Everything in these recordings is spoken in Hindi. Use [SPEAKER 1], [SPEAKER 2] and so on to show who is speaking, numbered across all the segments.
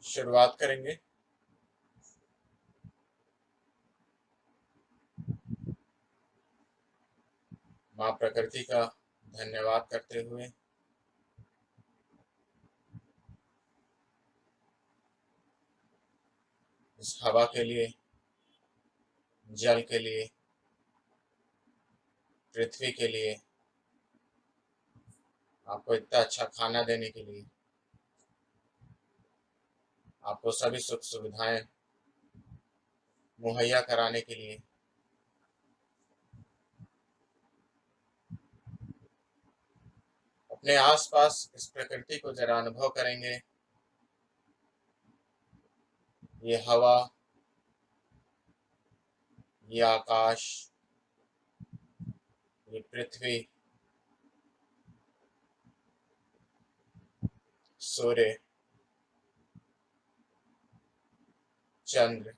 [SPEAKER 1] शुरुआत करेंगे। माँ प्रकृति का धन्यवाद करते हुए इस हवा के लिए, जल के लिए, पृथ्वी के लिए, आपको इतना अच्छा खाना देने के लिए, आपको सभी सुख सुविधाएं मुहैया कराने के लिए, अपने आसपास इस प्रकृति को जरा अनुभव करेंगे। ये हवा, ये आकाश, ये पृथ्वी, सूर्य, चंद्र,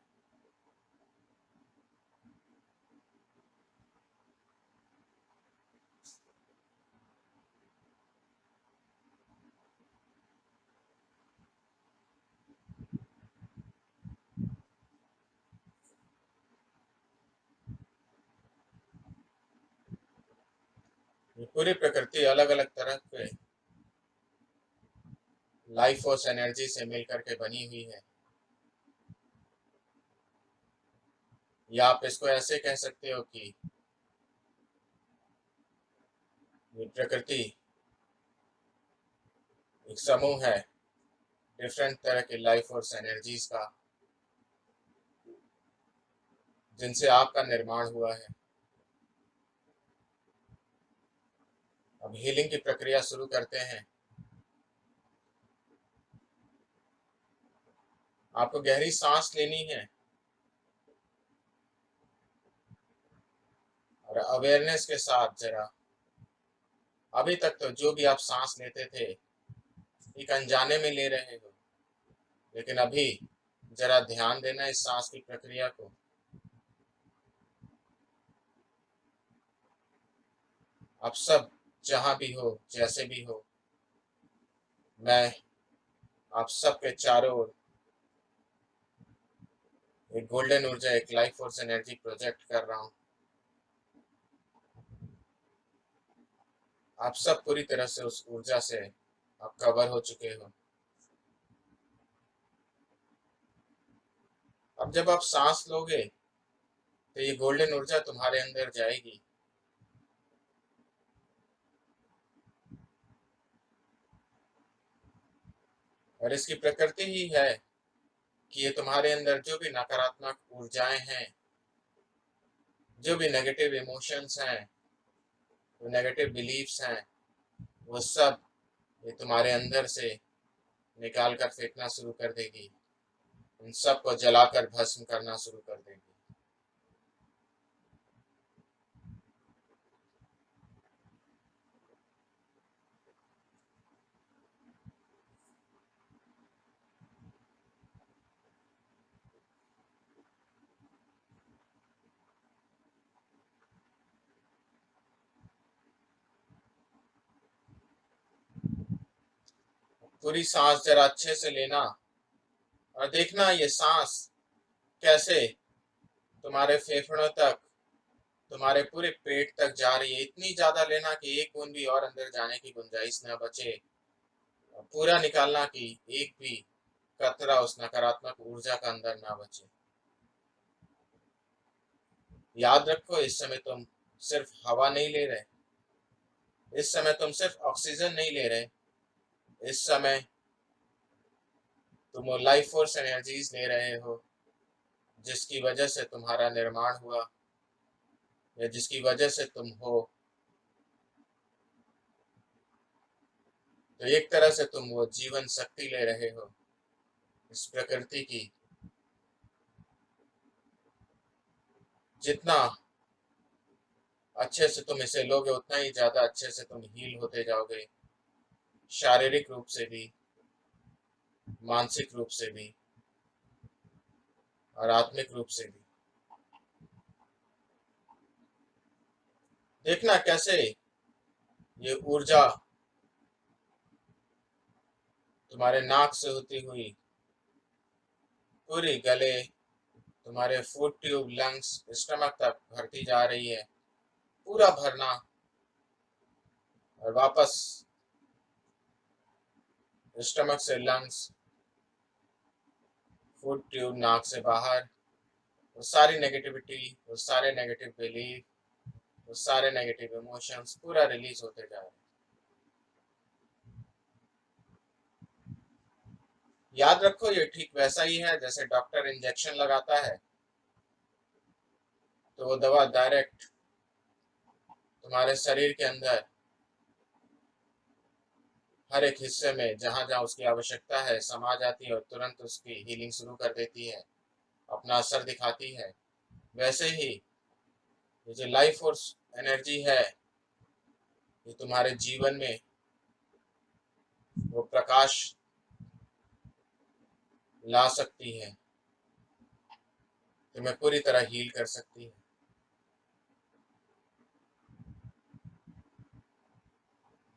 [SPEAKER 1] ये पूरी प्रकृति अलग अलग तरह के लाइफ फोर्स एनर्जी से मिलकर के बनी हुई है। या आप इसको ऐसे कह सकते हो कि ये प्रकृति एक समूह है डिफरेंट तरह के लाइफ फोर्स एनर्जीज का, जिनसे आपका निर्माण हुआ है। अब हीलिंग की प्रक्रिया शुरू करते हैं। आपको गहरी सांस लेनी है और अवेयरनेस के साथ जरा, अभी तक तो जो भी आप सांस लेते थे एक अनजाने में ले रहे हो, लेकिन अभी जरा ध्यान देना इस सांस की प्रक्रिया को। आप सब जहां भी हो, जैसे भी हो, मैं आप सबके चारों ओर एक गोल्डन ऊर्जा, एक लाइफ फोर्स एनर्जी प्रोजेक्ट कर रहा हूँ। आप सब पूरी तरह से उस ऊर्जा से आप कवर हो चुके हो। अब जब आप सांस लोगे तो ये गोल्डन ऊर्जा तुम्हारे अंदर जाएगी। और इसकी प्रकृति ही है कि ये तुम्हारे अंदर जो भी नकारात्मक ऊर्जाएं हैं, जो भी नेगेटिव इमोशंस हैं, जो नेगेटिव बिलीफ्स हैं, वो सब ये तुम्हारे अंदर से निकाल कर फेंकना शुरू कर देगी। उन सब को जलाकर भस्म करना शुरू कर देगी। पूरी सांस जरा अच्छे से लेना और देखना ये सांस कैसे तुम्हारे फेफड़ों तक, तुम्हारे पूरे पेट तक जा रही है। इतनी ज्यादा लेना कि एक बूंद भी और अंदर जाने की गुंजाइश न बचे, और पूरा निकालना कि एक भी कतरा उस नकारात्मक ऊर्जा का अंदर ना बचे। याद रखो, इस समय तुम सिर्फ हवा नहीं ले रहे, इस समय तुम सिर्फ ऑक्सीजन नहीं ले रहे, इस समय तुम वो लाइफ फोर्स एनर्जीज ले रहे हो जिसकी वजह से तुम्हारा निर्माण हुआ, या जिसकी वजह से तुम हो। तो एक तरह से तुम वो जीवन शक्ति ले रहे हो इस प्रकृति की। जितना अच्छे से तुम इसे लोगे, उतना ही ज्यादा अच्छे से तुम हील होते जाओगे, शारीरिक रूप से भी, मानसिक रूप से भी, और आत्मिक रूप से भी। देखना कैसे ये ऊर्जा तुम्हारे नाक से होती हुई पूरी गले, तुम्हारे फूड ट्यूब, लंग्स, स्टमक तक भरती जा रही है, पूरा भरना, और वापस स्टमक से लंग्स, फूड ट्यूब, नाक से बाहर, वो सारी नेगेटिविटी, वो सारे नेगेटिव बिलीफ, वो सारे नेगेटिव इमोशंस पूरा रिलीज होते जा रहे हैं। याद रखो, ये ठीक वैसा ही है जैसे डॉक्टर इंजेक्शन लगाता है, तो वो दवा डायरेक्ट तुम्हारे शरीर के अंदर हर एक हिस्से में जहां जहां उसकी आवश्यकता है समा जाती है और तुरंत उसकी हीलिंग शुरू कर देती है, अपना असर दिखाती है। वैसे ही ये जो लाइफ फोर्स एनर्जी है, ये तुम्हारे जीवन में वो प्रकाश ला सकती है, तुम्हें पूरी तरह हील कर सकती है।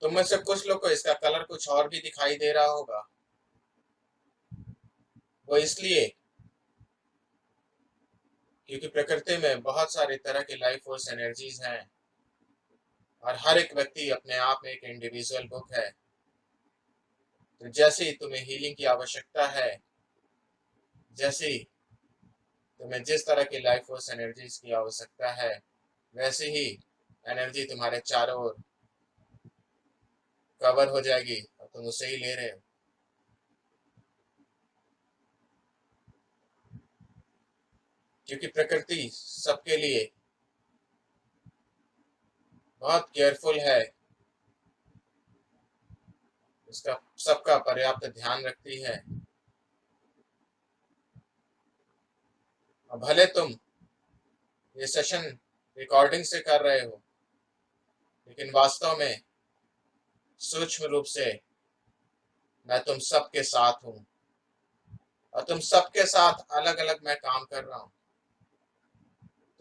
[SPEAKER 1] तुम में से कुछ लोग को इसका कलर कुछ और भी दिखाई दे रहा होगा। वो इसलिए क्योंकि प्रकृति में बहुत सारी तरह की लाइफ फोर्स एनर्जीज हैं, और हर एक व्यक्ति अपने आप में एक इंडिविजुअल बुक है। तो जैसे ही तुम्हें हीलिंग की आवश्यकता है, जैसे ही तुम्हें जिस तरह की लाइफ फोर्स एनर्जीज की आवश्यकता है, वैसे ही एनर्जी तुम्हारे चारों ओर कवर हो जाएगी और तुम उसे ही ले रहे हो। क्योंकि प्रकृति सबके लिए बहुत केयरफुल है, इसका सबका पर्याप्त ध्यान रखती है। और भले तुम ये सेशन रिकॉर्डिंग से कर रहे हो, लेकिन वास्तव में सूक्ष्म रूप से मैं तुम सबके साथ हूँ, और तुम सबके साथ अलग अलग मैं काम कर रहा हूँ।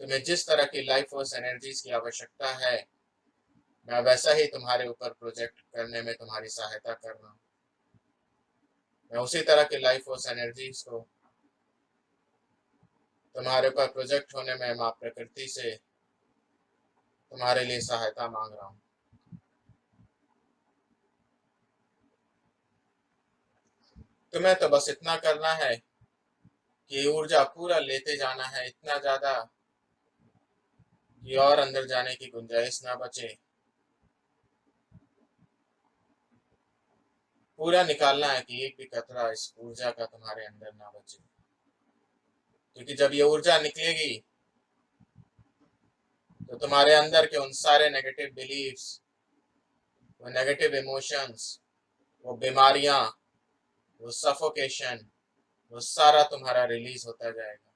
[SPEAKER 1] तुम्हें जिस तरह की लाइफ फोर्स एनर्जीज की आवश्यकता है, मैं वैसा ही तुम्हारे ऊपर प्रोजेक्ट करने में तुम्हारी सहायता कर रहा हूँ। मैं उसी तरह की लाइफ फोर्स एनर्जीज को तुम्हारे ऊपर प्रोजेक्ट होने में माँ प्रकृति से तुम्हारे लिए सहायता मांग रहा हूँ। तुम्हें तो बस इतना करना है कि ऊर्जा पूरा लेते जाना है, इतना ज्यादा कि और अंदर जाने की गुंजाइश ना बचे। पूरा निकालना है कि एक भी कतरा इस ऊर्जा का तुम्हारे अंदर ना बचे। क्योंकि जब ये ऊर्जा निकलेगी, तो तुम्हारे अंदर के उन सारे नेगेटिव बिलीफ्स, वो नेगेटिव इमोशंस, वो बीमारियां, वो सफोकेशन, वो सारा तुम्हारा रिलीज होता जाएगा।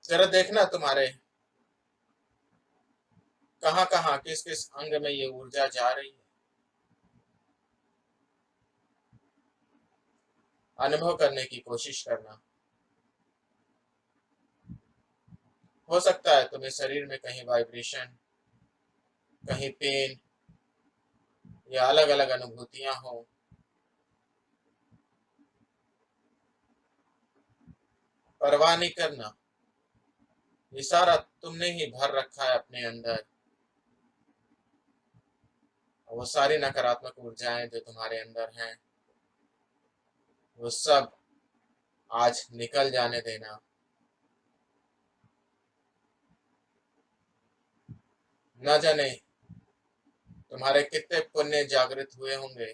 [SPEAKER 1] जरा देखना तुम्हारे कहाँ कहाँ किस किस अंग में ये ऊर्जा जा रही है। अनुभव करने की कोशिश करना। हो सकता है तुम्हें शरीर में कहीं वाइब्रेशन, कहीं पेन या अलग अलग अनुभूतियां हो। परवाह नहीं करना, ये सारा तुमने ही भर रखा है अपने अंदर। और वो सारी नकारात्मक ऊर्जाएं जो तुम्हारे अंदर हैं, वो सब आज निकल जाने देना। न जाने तुम्हारे कितने पुण्य जागृत हुए होंगे,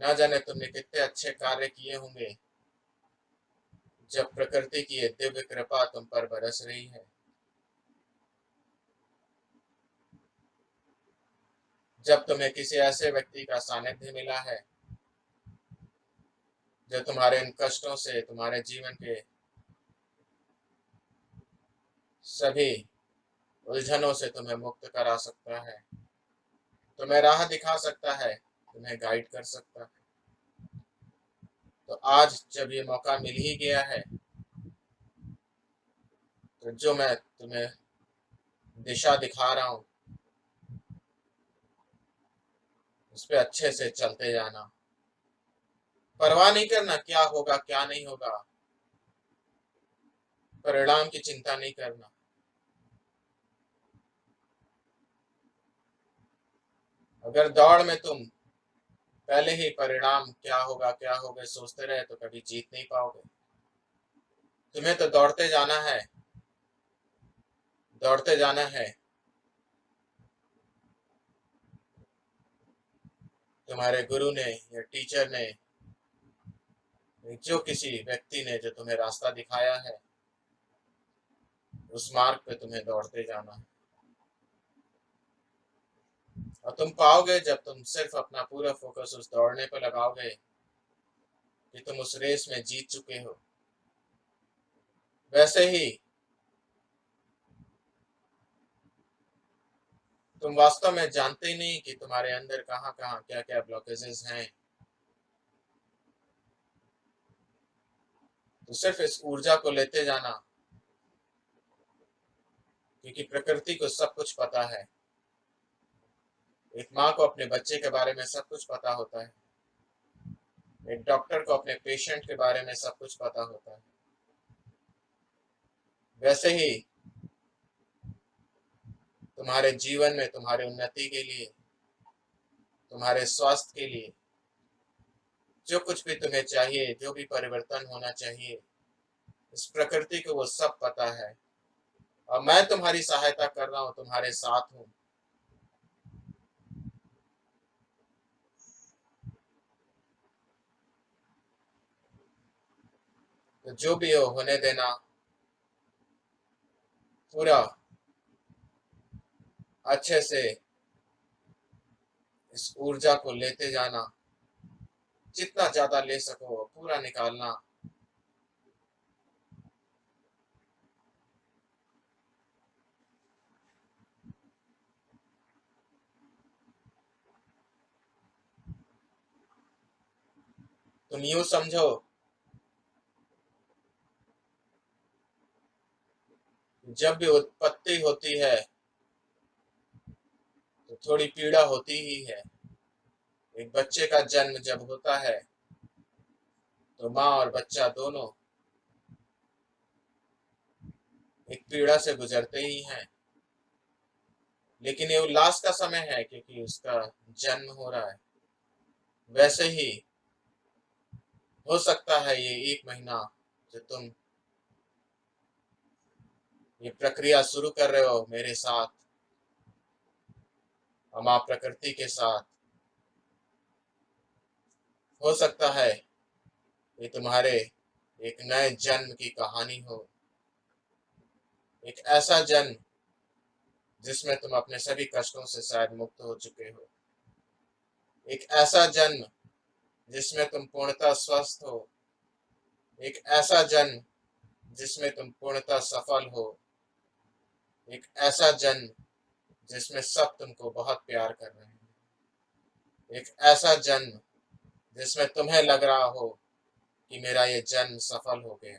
[SPEAKER 1] न जाने तुमने कितने अच्छे कार्य किए होंगे, जब प्रकृति की ये दिव्य कृपा तुम पर बरस रही है। जब तुम्हें किसी ऐसे व्यक्ति का सानिध्य मिला है जो तुम्हारे इन कष्टों से, तुम्हारे जीवन के सभी उलझनों से तुम्हें मुक्त करा सकता है, तुम्हें राह दिखा सकता है, तुम्हें गाइड कर सकता है। तो आज जब ये मौका मिल ही गया है, तो जो मैं तुम्हें दिशा दिखा रहा हूँ, उस पर अच्छे से चलते जाना। परवाह नहीं करना क्या होगा क्या नहीं होगा, परिणाम की चिंता नहीं करना। अगर दौड़ में तुम पहले ही परिणाम क्या होगा सोचते रहे तो कभी जीत नहीं पाओगे। तुम्हें तो दौड़ते जाना है, दौड़ते जाना है। तुम्हारे गुरु ने या टीचर ने, जो किसी व्यक्ति ने जो तुम्हें रास्ता दिखाया है, उस मार्ग पे तुम्हें दौड़ते जाना है। और तुम पाओगे जब तुम सिर्फ अपना पूरा फोकस उस दौड़ने पर लगाओगे कि तुम उस रेस में जीत चुके हो। वैसे ही तुम वास्तव में जानते ही नहीं कि तुम्हारे अंदर कहाँ कहाँ क्या क्या ब्लॉकेजेस हैं। तो सिर्फ इस ऊर्जा को लेते जाना, क्योंकि प्रकृति को सब कुछ पता है। एक माँ को अपने बच्चे के बारे में सब कुछ पता होता है, एक डॉक्टर को अपने पेशेंट के बारे में सब कुछ पता होता है। वैसे ही तुम्हारे जीवन में तुम्हारे उन्नति के लिए, तुम्हारे स्वास्थ्य के लिए, जो कुछ भी तुम्हें चाहिए, जो भी परिवर्तन होना चाहिए, इस प्रकृति को वो सब पता है। और मैं तुम्हारी सहायता कर रहा हूँ, तुम्हारे साथ हूँ। तो जो भी हो होने देना, पूरा अच्छे से इस ऊर्जा को लेते जाना, जितना ज्यादा ले सको पूरा निकालना। तुम यूं समझो, जब भी उत्पत्ति होती है तो थोड़ी पीड़ा होती ही है। एक बच्चे का जन्म जब होता है तो माँ और बच्चा दोनों एक पीड़ा से गुजरते ही हैं। लेकिन ये उल्लास का समय है क्योंकि उसका जन्म हो रहा है। वैसे ही हो सकता है ये 1 महीना जो तुम ये प्रक्रिया शुरू कर रहे हो मेरे साथ, माँ प्रकृति के साथ, हो सकता है ये तुम्हारे एक नए जन्म की कहानी हो। एक ऐसा जन्म जिसमें तुम अपने सभी कष्टों से शायद मुक्त हो चुके हो। एक ऐसा जन्म जिसमें तुम पूर्णतः स्वस्थ हो। एक ऐसा जन्म जिसमें तुम पूर्णतः सफल हो। एक ऐसा जन्म जिसमें सब तुमको बहुत प्यार कर रहे हैं। एक ऐसा जन्म जिसमें तुम्हें लग रहा हो कि मेरा ये जन्म सफल हो गया,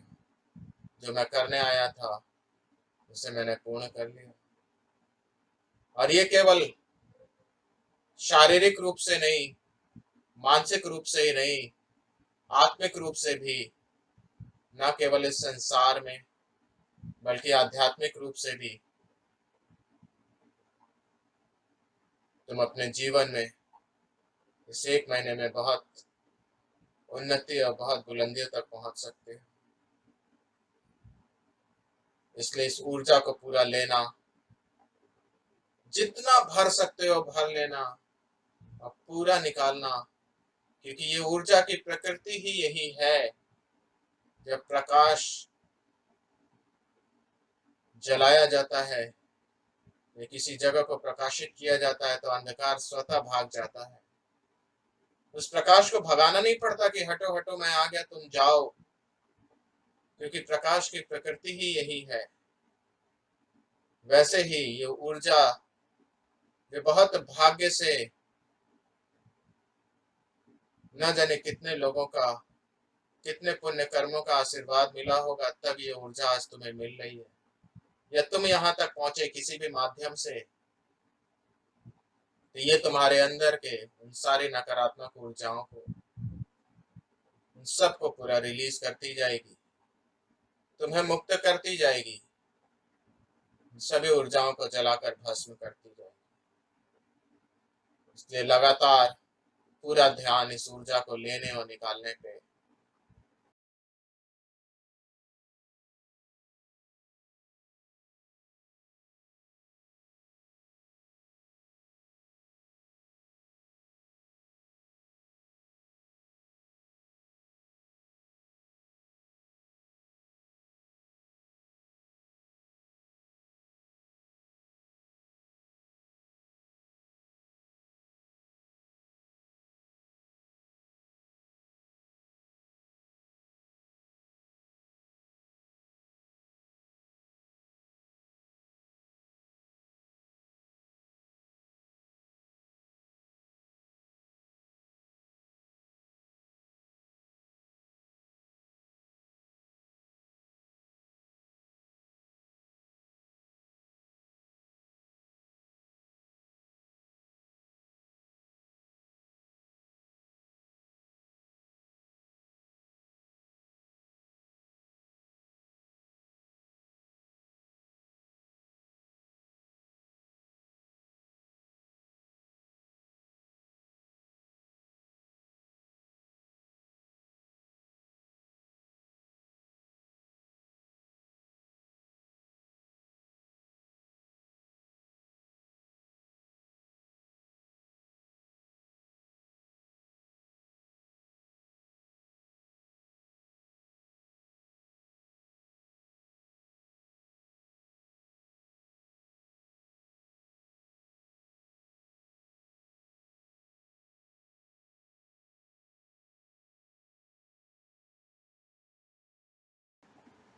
[SPEAKER 1] जो मैं करने आया था उसे मैंने पूर्ण कर लिया। और ये केवल शारीरिक रूप से नहीं, मानसिक रूप से ही नहीं, आत्मिक रूप से भी, न केवल इस संसार में बल्कि आध्यात्मिक रूप से भी तुम अपने जीवन में इस 1 महीने में बहुत उन्नति और बहुत बुलंदियों तक पहुंच सकते हो। इसलिए इस ऊर्जा को पूरा लेना, जितना भर सकते हो भर लेना और पूरा निकालना, क्योंकि ये ऊर्जा की प्रकृति ही यही है। जब प्रकाश जलाया जाता है या किसी जगह को प्रकाशित किया जाता है तो अंधकार स्वतः भाग जाता है। उस प्रकाश को भगाना नहीं पड़ता कि हटो हटो मैं आ गया तुम जाओ, क्योंकि प्रकाश की प्रकृति ही यही है। वैसे ही ये ऊर्जा जो बहुत भाग्य से न जाने कितने लोगों का, कितने पुण्य कर्मों का आशीर्वाद मिला होगा तब ये ऊर्जा आज तुम्हें मिल रही है, या तुम यहाँ तक पहुंचे किसी भी माध्यम से। तो ये तुम्हारे अंदर के उन सारी नकारात्मक ऊर्जाओं को उन सबको पूरा रिलीज करती जाएगी, तुम्हें मुक्त करती जाएगी, सभी ऊर्जाओं को जलाकर भस्म करती जाएगी। इसलिए लगातार पूरा ध्यान इस ऊर्जा को लेने और निकालने पे।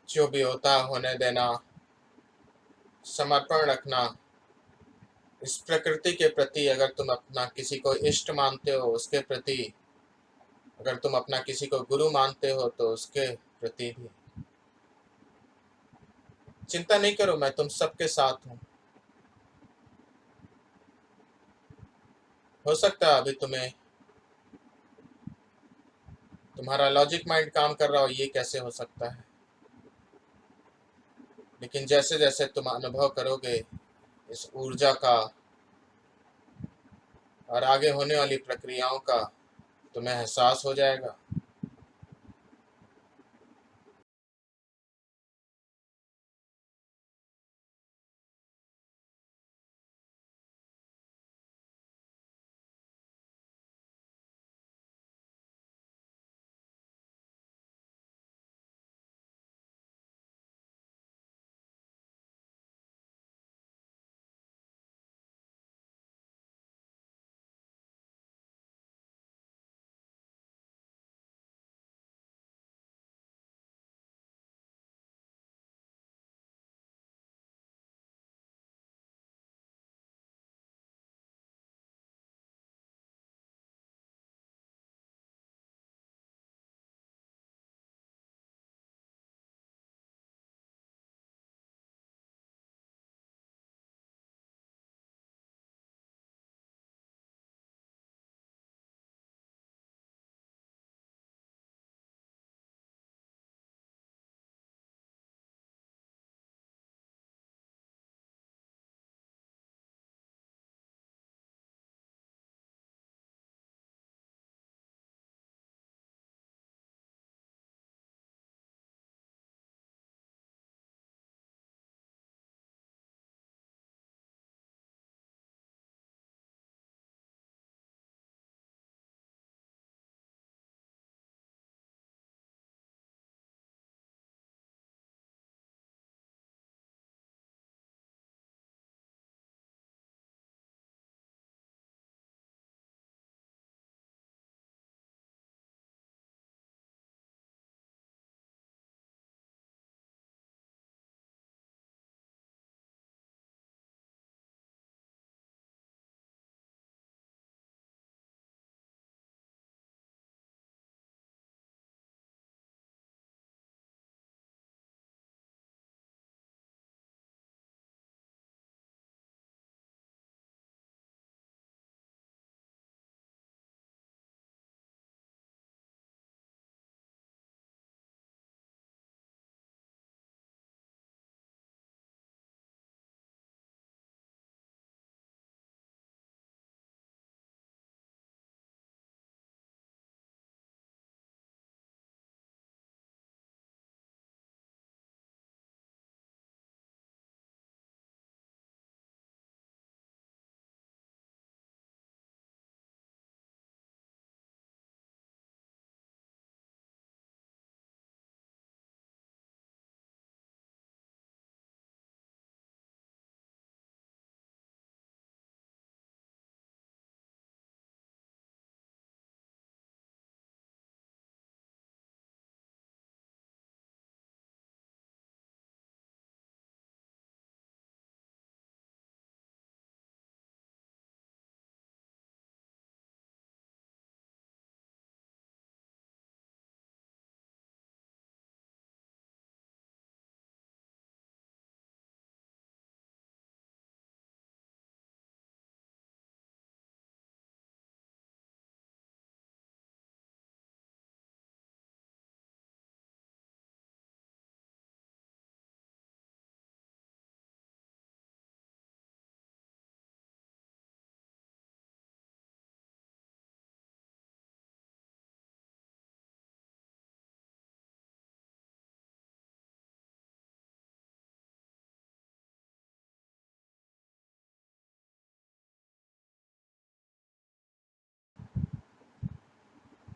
[SPEAKER 1] जो भी होता होने देना, समर्पण रखना इस प्रकृति के प्रति। अगर तुम अपना किसी को इष्ट मानते हो उसके प्रति, अगर तुम अपना किसी को गुरु मानते हो तो उसके प्रति भी। चिंता नहीं करो, मैं तुम सबके साथ हूँ। हो सकता है अभी तुम्हारा लॉजिक माइंड काम कर रहा हो, ये कैसे हो सकता है, लेकिन जैसे जैसे तुम अनुभव करोगे इस ऊर्जा का और आगे होने वाली प्रक्रियाओं का, तुम्हें एहसास हो जाएगा।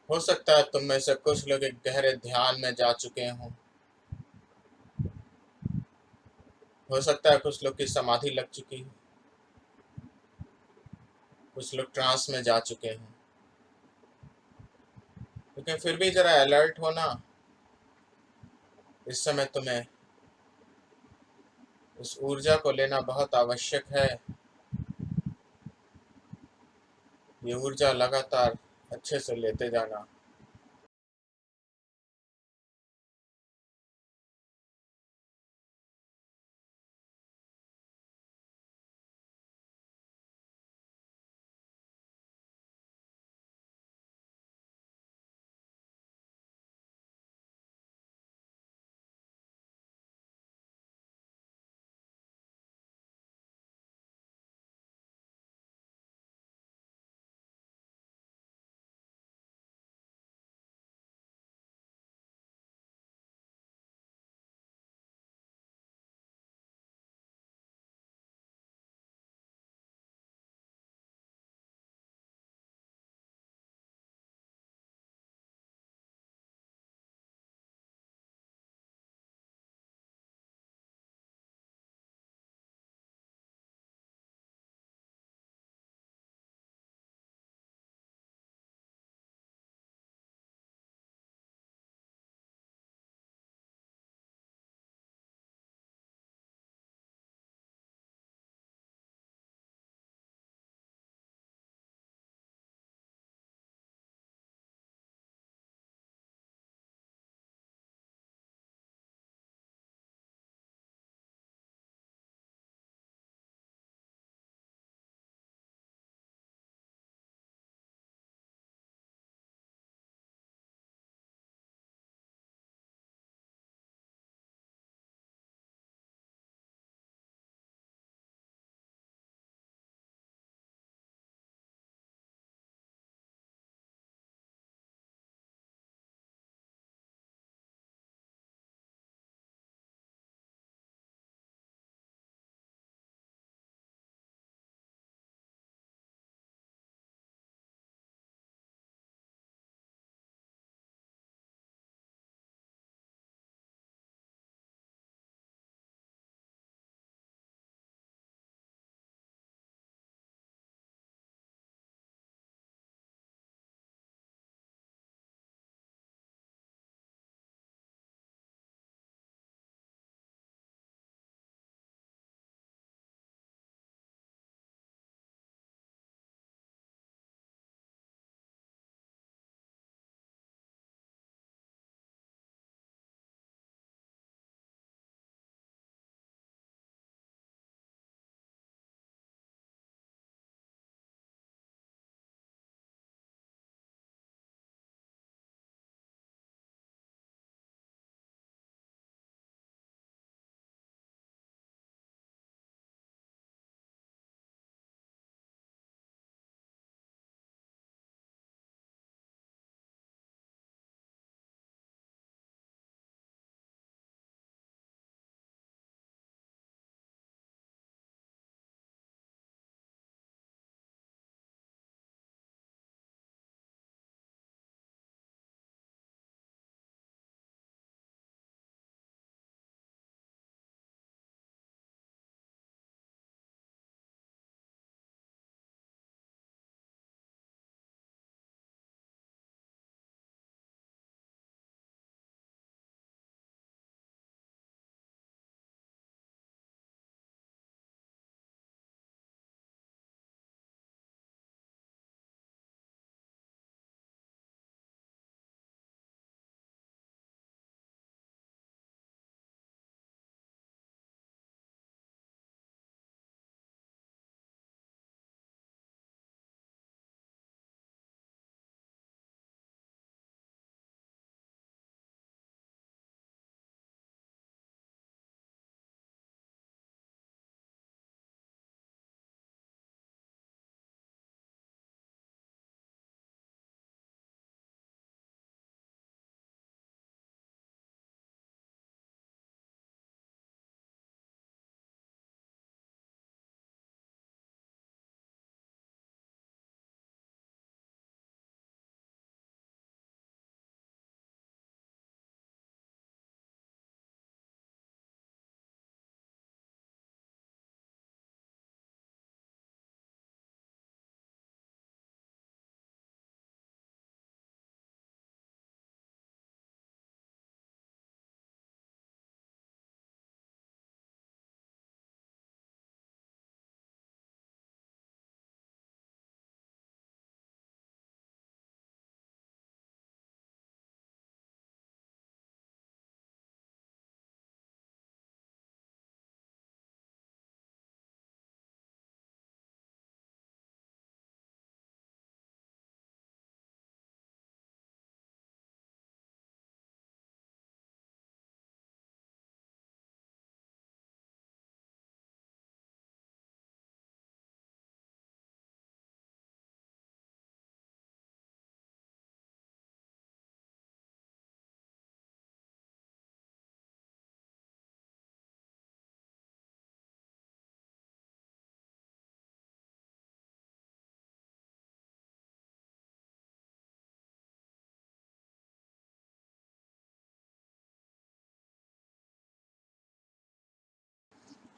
[SPEAKER 1] हो सकता है तुम में से कुछ लोग एक गहरे ध्यान में जा चुके हों। हो सकता है कुछ लोग की समाधि लग चुकी हो, कुछ लोग ट्रांस में जा चुके हों। लेकिन फिर भी जरा अलर्ट होना। इस समय तुम्हें उस ऊर्जा को लेना बहुत आवश्यक है। ये ऊर्जा लगातार अच्छे से लेते जाना।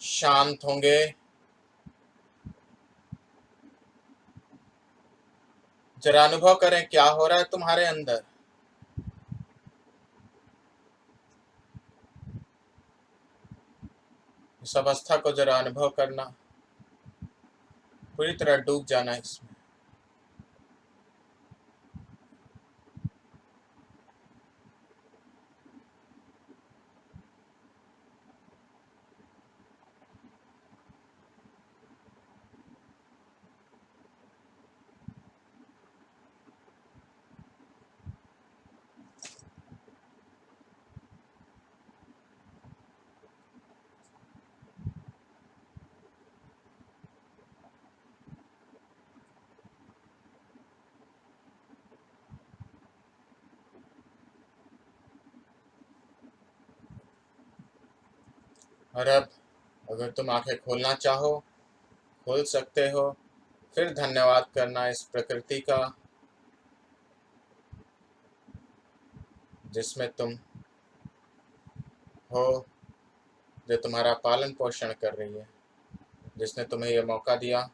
[SPEAKER 1] शांत होंगे, जरा अनुभव करें क्या हो रहा है तुम्हारे अंदर। इस अवस्था को जरा अनुभव करना, पूरी तरह डूब जाना इसमें। और अब अगर तुम आंखें खोलना चाहो, खोल सकते हो। फिर धन्यवाद करना इस प्रकृति का, जिसमें तुम हो, जो तुम्हारा पालन पोषण कर रही है, जिसने तुम्हें यह मौका दिया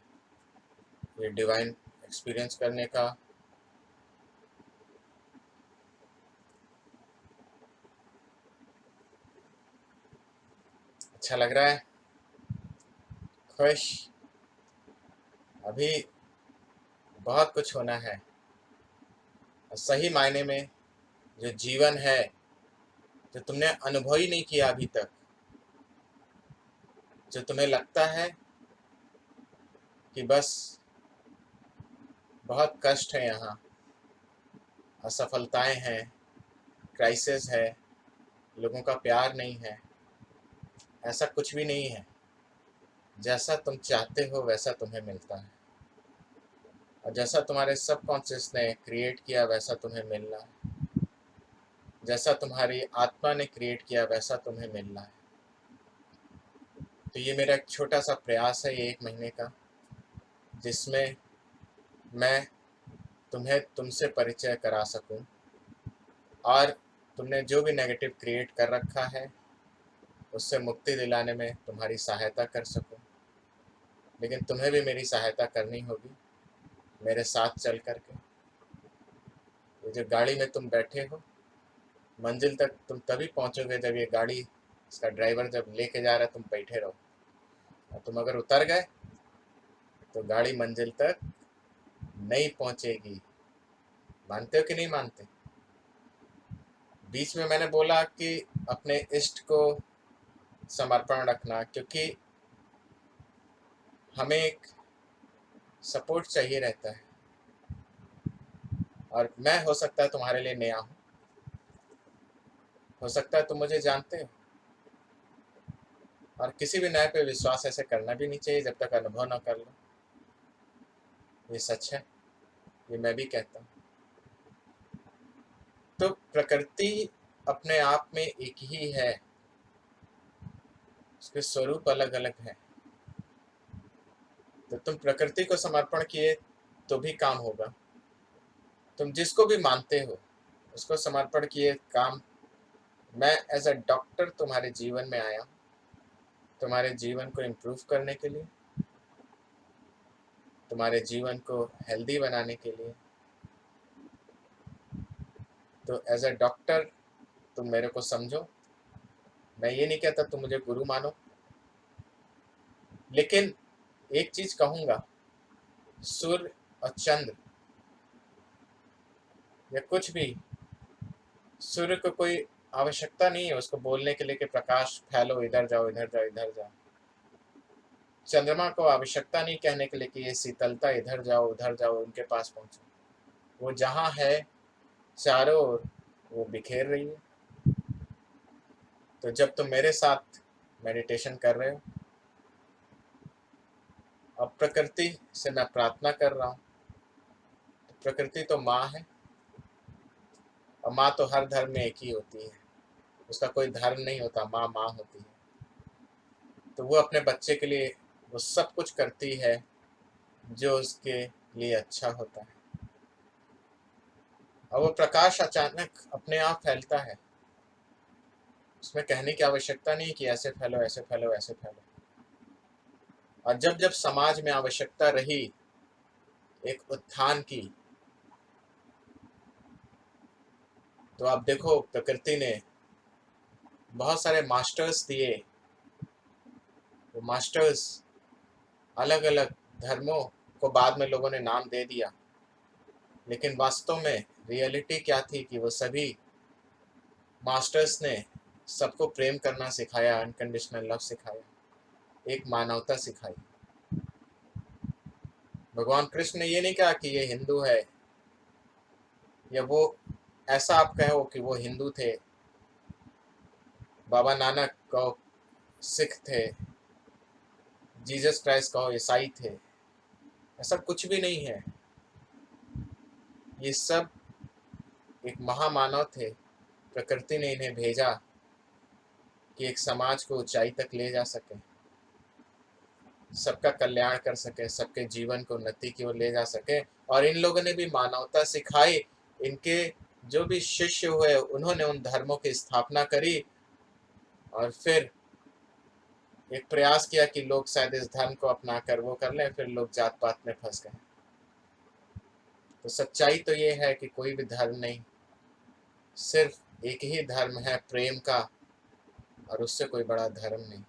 [SPEAKER 1] ये डिवाइन एक्सपीरियंस करने का। अच्छा लग रहा है, खुश। अभी बहुत कुछ होना है, और सही मायने में जो जीवन है, जो तुमने अनुभव ही नहीं किया अभी तक, जो तुम्हें लगता है कि बस बहुत कष्ट है, यहाँ असफलताएं हैं, क्राइसिस है, लोगों का प्यार नहीं है, ऐसा कुछ भी नहीं है। जैसा तुम चाहते हो वैसा तुम्हें मिलता है, और जैसा तुम्हारे सबकॉन्शियस ने क्रिएट किया वैसा तुम्हें मिलना है, जैसा तुम्हारी आत्मा ने क्रिएट किया वैसा तुम्हें मिलना है। तो ये मेरा एक छोटा सा प्रयास है, ये 1 महीने का, जिसमें मैं तुम्हें तुमसे परिचय करा सकूं, और तुमने जो भी नेगेटिव क्रिएट कर रखा है उससे मुक्ति दिलाने में तुम्हारी सहायता कर सकूं। लेकिन तुम्हें भी मेरी सहायता करनी होगी, मेरे साथ चल करके। ये जो गाड़ी में तुम बैठे हो, मंजिल तक तुम तभी पहुंचोगे जब ये गाड़ी, इसका ड्राइवर जब लेके जा रहा है, तुम बैठे रहो। और तुम अगर उतर गए तो गाड़ी मंजिल तक नहीं पहुंचेगी। मानते हो कि नहीं मानते? बीच में मैंने बोला कि अपने इष्ट को समर्पण रखना, क्योंकि हमें एक सपोर्ट चाहिए रहता है, और मैं हो सकता है तुम्हारे लिए नया हूँ, हो सकता है तुम मुझे जानते हो, और किसी भी नए पे विश्वास ऐसे करना भी नहीं चाहिए जब तक अनुभव ना कर लो। ये सच है, ये मैं भी कहता हूँ। तो प्रकृति अपने आप में एक ही है, उसके स्वरूप अलग अलग हैं। तो तुम प्रकृति को समर्पण किए तो भी काम होगा, तुम जिसको भी मानते हो उसको समर्पण किए काम। मैं एज अ डॉक्टर तुम्हारे जीवन में आया हूँ, तुम्हारे जीवन को इम्प्रूव करने के लिए, तुम्हारे जीवन को हेल्दी बनाने के लिए। तो एज अ डॉक्टर तुम मेरे को समझो। मैं ये नहीं कहता तुम मुझे गुरु मानो, लेकिन एक चीज कहूंगा, सूर्य और चंद्र या कुछ भी, सूर्य को कोई आवश्यकता नहीं है उसको बोलने के लिए कि प्रकाश फैलो, इधर जाओ इधर जाओ इधर जाओ। चंद्रमा को आवश्यकता नहीं कहने के लिए कि ये शीतलता, इधर जाओ उधर जाओ उनके पास पहुंचो। वो जहाँ है चारों ओर वो बिखेर रही है। तो जब तुम मेरे साथ मेडिटेशन कर रहे हो, अब प्रकृति से मैं प्रार्थना कर रहा हूँ, तो प्रकृति तो माँ है, और माँ तो हर धर्म में एक ही होती है, उसका कोई धर्म नहीं होता, माँ माँ होती है। तो वो अपने बच्चे के लिए वो सब कुछ करती है जो उसके लिए अच्छा होता है, और वो प्रकाश अचानक अपने आप फैलता है। उसमें कहने की आवश्यकता नहीं कि ऐसे फैलो ऐसे फैलो ऐसे फैलो। और जब जब समाज में आवश्यकता रही एक उत्थान की, तो आप देखो प्रकृति ने बहुत सारे मास्टर्स दिए। वो मास्टर्स अलग अलग धर्मों को बाद में लोगों ने नाम दे दिया, लेकिन वास्तव में रियलिटी क्या थी कि वो सभी मास्टर्स ने सबको प्रेम करना सिखाया, अनकंडीशनल लव सिखाया, एक मानवता सिखाई। भगवान कृष्ण ने ये नहीं कहा कि ये हिंदू है, या वो ऐसा आप कहो कि वो हिंदू थे, बाबा नानक कहो सिख थे, जीसस क्राइस्ट कहो ईसाई थे। ऐसा कुछ भी नहीं है। ये सब एक महामानव थे। प्रकृति ने इन्हें भेजा कि एक समाज को ऊंचाई तक ले जा सके, सबका कल्याण कर सके, सबके जीवन को उन्नति की ओर ले जा सके। और इन लोगों ने भी मानवता सिखाई। इनके जो भी शिष्य हुए उन्होंने उन धर्मों की स्थापना करी, और फिर एक प्रयास किया कि लोग शायद इस धर्म को अपना कर वो कर लें, फिर लोग जात पात में फंस गए। तो सच्चाई तो ये है कि कोई भी धर्म नहीं, सिर्फ एक ही धर्म है प्रेम का, और उससे कोई बड़ा धर्म नहीं।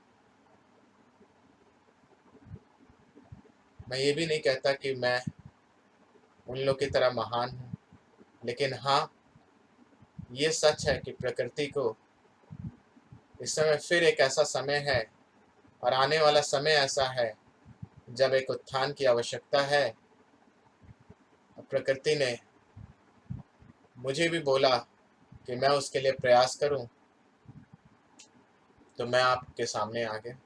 [SPEAKER 1] मैं ये भी नहीं कहता कि मैं उन लोग की तरह महान हूँ, लेकिन हाँ ये सच है कि प्रकृति को इस समय फिर एक ऐसा समय है, और आने वाला समय ऐसा है जब एक उत्थान की आवश्यकता है। प्रकृति ने मुझे भी बोला कि मैं उसके लिए प्रयास करूं, तो मैं आपके सामने आ गया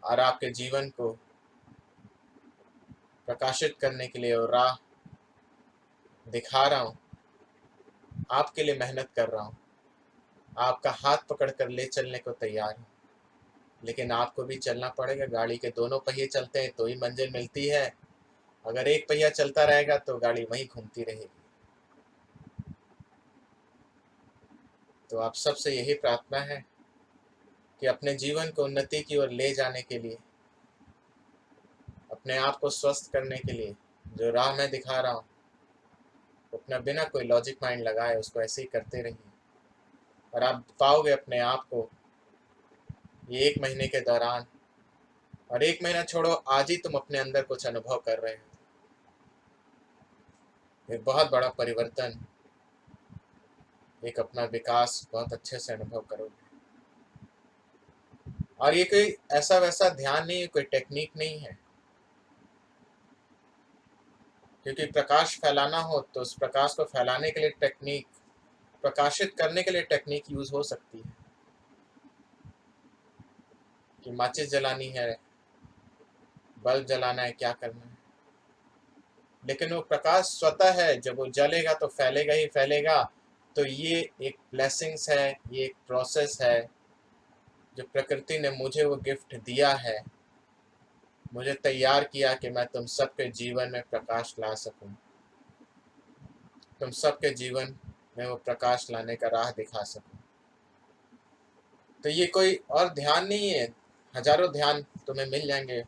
[SPEAKER 1] और आपके जीवन को प्रकाशित करने के लिए और राह दिखा रहा हूं। आपके लिए मेहनत कर रहा हूं, आपका हाथ पकड़कर ले चलने को तैयार हूं, लेकिन आपको भी चलना पड़ेगा। गाड़ी के दोनों पहिए चलते हैं तो ही मंजिल मिलती है। अगर एक पहिया चलता रहेगा तो गाड़ी वहीं घूमती रहेगी। तो आप सबसे यही प्रार्थना है कि अपने जीवन को उन्नति की ओर ले जाने के लिए, अपने आप को स्वस्थ करने के लिए जो राह मैं दिखा रहा हूँ, अपना बिना कोई लॉजिक माइंड लगाए उसको ऐसे ही करते रहिए, और आप पाओगे अपने आप को ये 1 महीने के दौरान। और 1 महीना छोड़ो, आज ही तुम अपने अंदर कुछ अनुभव कर रहे हो, एक बहुत बड़ा परिवर्तन, एक अपना विकास बहुत अच्छे से अनुभव करोगे। और ये कोई ऐसा वैसा ध्यान नहीं है, कोई टेक्निक नहीं है, क्योंकि प्रकाश फैलाना हो तो उस प्रकाश को फैलाने के लिए टेक्निक, प्रकाशित करने के लिए टेक्निक यूज हो सकती है, कि माचिस जलानी है, बल्ब जलाना है, क्या करना है। लेकिन वो प्रकाश स्वतः है, जब वो जलेगा तो फैलेगा ही फैलेगा। तो ये एक ब्लेसिंग्स है, ये एक प्रोसेस है जो प्रकृति ने मुझे वो गिफ्ट दिया है, मुझे तैयार किया कि मैं तुम सबके जीवन में प्रकाश ला सकूं, तुम सबके जीवन में वो प्रकाश लाने का राह दिखा सकूं। तो ये कोई और ध्यान नहीं है, हजारों ध्यान तुम्हें मिल जाएंगे।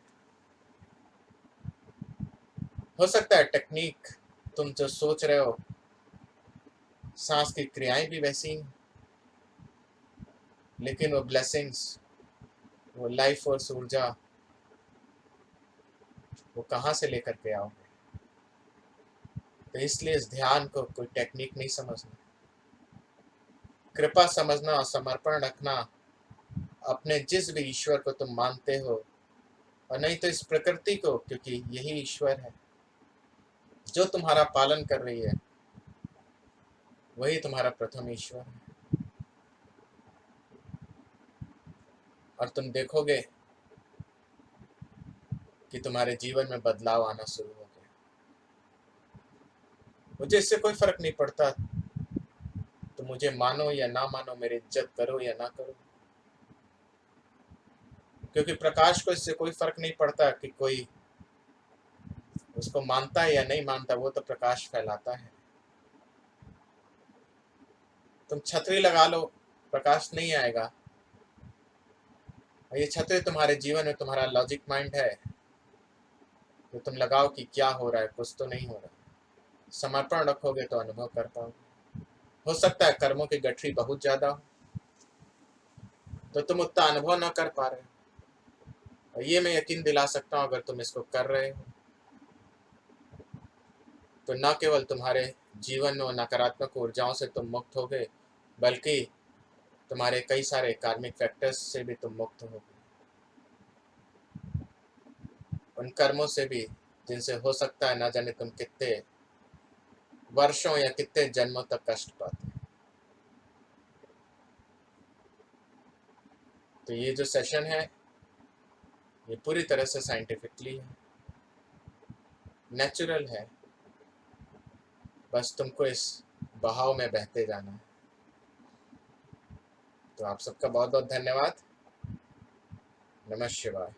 [SPEAKER 1] हो सकता है टेक्निक तुम जो सोच रहे हो, सांस की क्रियाएं भी वैसी, लेकिन वो ब्लेसिंग्स, वो लाइफ फोर्स, ऊर्जा, वो कहाँ से लेकर के आओगे। तो इसलिए इस ध्यान को कोई टेक्निक नहीं समझना, कृपा समझना और समर्पण रखना अपने जिस भी ईश्वर को तुम मानते हो, और नहीं तो इस प्रकृति को, क्योंकि यही ईश्वर है जो तुम्हारा पालन कर रही है, वही तुम्हारा प्रथम ईश्वर है। और तुम देखोगे कि तुम्हारे जीवन में बदलाव आना शुरू हो गया। मुझे इससे कोई फर्क नहीं पड़ता, तो मुझे मानो या ना मानो, मेरी इज्जत करो या ना करो, क्योंकि प्रकाश को इससे कोई फर्क नहीं पड़ता कि कोई उसको मानता है या नहीं मानता, वो तो प्रकाश फैलाता है। तुम छतरी लगा लो, प्रकाश नहीं आएगा, और ये छतरी तुम्हारे जीवन में तुम्हारा लॉजिक माइंड है, तो तुम लगाओ कि क्या हो रहा है, कुछ तो नहीं हो रहा। समर्पण रखोगे तो अनुभव कर पाओगे। हो सकता है कर्मों की गठरी बहुत ज्यादा हो, तो तुम उतना अनुभव ना कर पा रहे हो। और ये मैं यकीन दिला सकता हूँ, अगर तुम इसको कर रहे हो तो न केवल तुम्हारे जीवन में नकारात्मक ऊर्जाओं से तुम मुक्त होगे, बल्कि तुम्हारे कई सारे कार्मिक फैक्टर्स से भी तुम मुक्त होगे, उन कर्मों से भी जिनसे हो सकता है ना जाने तुम कितने वर्षों या कितने जन्मों तक कष्ट पाते। तो ये जो सेशन है ये पूरी तरह से साइंटिफिकली है, नेचुरल है, बस तुमको इस बहाव में बहते जाना है। तो आप सबका बहुत बहुत धन्यवाद। नमः शिवाय।